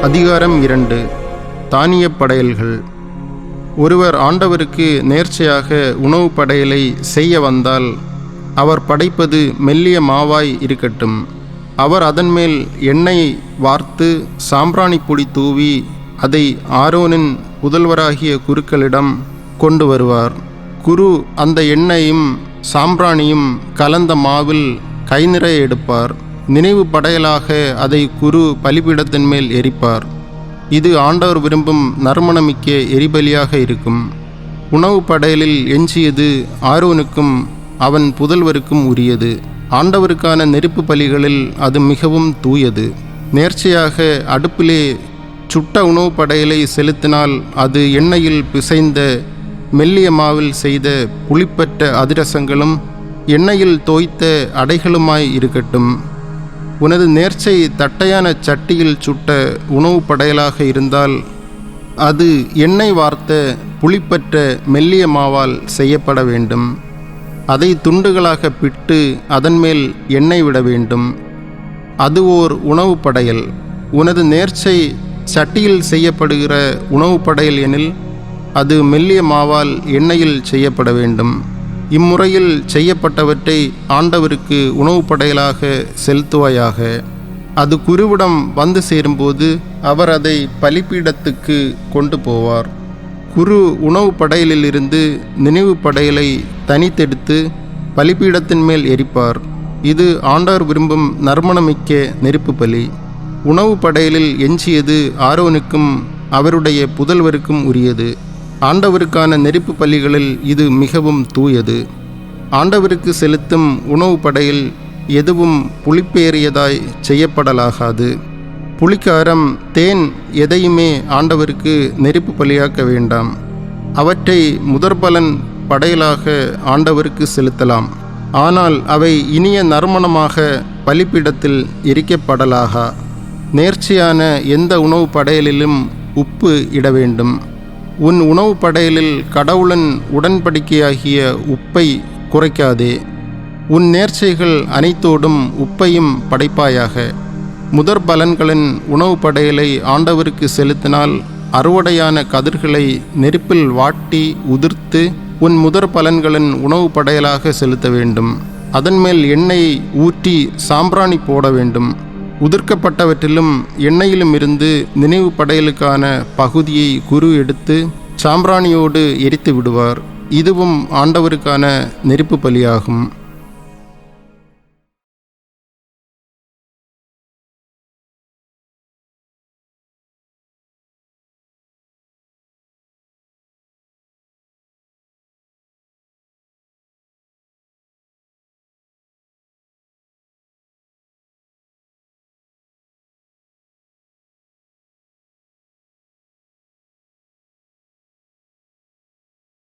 அதிகாரம் 2. தானியப் படையல்கள். ஒருவர் ஆண்டவருக்கு நேர்ச்சையாக உணவு படையலை செய்ய வந்தால் அவர் படைப்பது மெல்லிய மாவாய் இருக்கட்டும். அவர் அதன்மேல் எண்ணெய் வார்த்து சாம்பிராணி பொடி தூவி அதை ஆரோனின் புதல்வராகிய குருக்களிடம் கொண்டு வருவார். குரு அந்த எண்ணெயும் சாம்பிராணியும் கலந்த மாவில் கை நிறைய எடுப்பார். நினைவு படையலாக அதை குரு பலிபீடத்தின் மேல் எரிப்பார். இது ஆண்டவர் விரும்பும் நறுமணமிக்க எரிபலியாக இருக்கும். உணவு படையலில் எஞ்சியது ஆரோனுக்கும் அவன் புதல்வருக்கும் உரியது. ஆண்டவருக்கான நெருப்பு பலிகளில் அது மிகவும் தூயது. நேர்ச்சையாக அடுப்பிலே சுட்ட உணவு படையலை செலுத்தினால் அது எண்ணெயில் பிசைந்த மெல்லிய மாவில் செய்த புளிப்பற்ற அதிரசங்களும் எண்ணெயில் தோய்த்த அடைகளுமாய் இருக்கட்டும். உனது நேர்ச்சை தட்டையான சட்டியில் சுட்ட உணவு படையலாக இருந்தால் அது எண்ணெய் வார்த்த புளிப்பற்ற மெல்லிய மாவால் செய்யப்பட வேண்டும். அதை துண்டுகளாக பிட்டு அதன்மேல் எண்ணெய் விட வேண்டும். அது ஓர் உணவு படையல். உனது நேர்ச்சை சட்டியில் செய்யப்படுகிற உணவு படையல் எனில் அது மெல்லிய மாவால் எண்ணெயில் செய்யப்பட வேண்டும். இம்முறையில் செய்யப்பட்டவற்றை ஆண்டவருக்கு உணவு படையலாக செலுத்துவாயாக. அது குருவிடம் வந்து சேரும்போது அவர் அதை பலிபீடத்துக்கு கொண்டு போவார். குரு உணவு படையலிலிருந்து நினைவு படையலை தனித்தெடுத்து பலிபீடத்தின் மேல் எரிப்பார். இது ஆண்டவர் விரும்பும் நறுமணமிக்க நெருப்பு பலி. உணவு படையலில் எஞ்சியது ஆரோனுக்கும் அவருடைய புதல்வருக்கும் உரியது. ஆண்டவருக்கான நெருப்பு பலிகளில் இது மிகவும் தூயது. ஆண்டவருக்கு செலுத்தும் உணவு படையில் எதுவும் புளிப்பேறியதாய் செய்யப்படலாகாது. புளிக்காரம், தேன் எதையுமே ஆண்டவருக்கு நெருப்பு பலியாக்க வேண்டாம். அவற்றை முதற்பலன் படையலாக ஆண்டவருக்கு செலுத்தலாம். ஆனால் அவை இனிய நறுமணமாக பலிபீடத்தில் எரிக்கப்படலாகா. நேர்ச்சியான எந்த உணவு படையலிலும் உப்பு இட வேண்டும். உன் உணவு படையலில் கடவுளின் உடன்படிக்கையாகிய உப்பை குறைக்காதே. உன் நேர்ச்சைகள் அனைத்தோடும் உப்பையும் படைப்பாயாக. முதற் பலன்களின் உணவு படையலை ஆண்டவருக்கு செலுத்தினால் அறுவடையான கதிர்களை நெருப்பில் வாட்டி உதிர்த்து உன் முதற் பலன்களின் உணவு படையலாக செலுத்த வேண்டும். அதன்மேல் எண்ணெய் ஊற்றி சாம்பிராணி போட வேண்டும். உதிர்க்கப்பட்டவற்றிலும் எண்ணெயிலும் இருந்து நினைவு படையலுக்கான பகுதியை குரு எடுத்து சாம்பிராணியோடு எரித்து விடுவார். இதுவும் ஆண்டவருக்கான நெருப்பு பலியாகும்.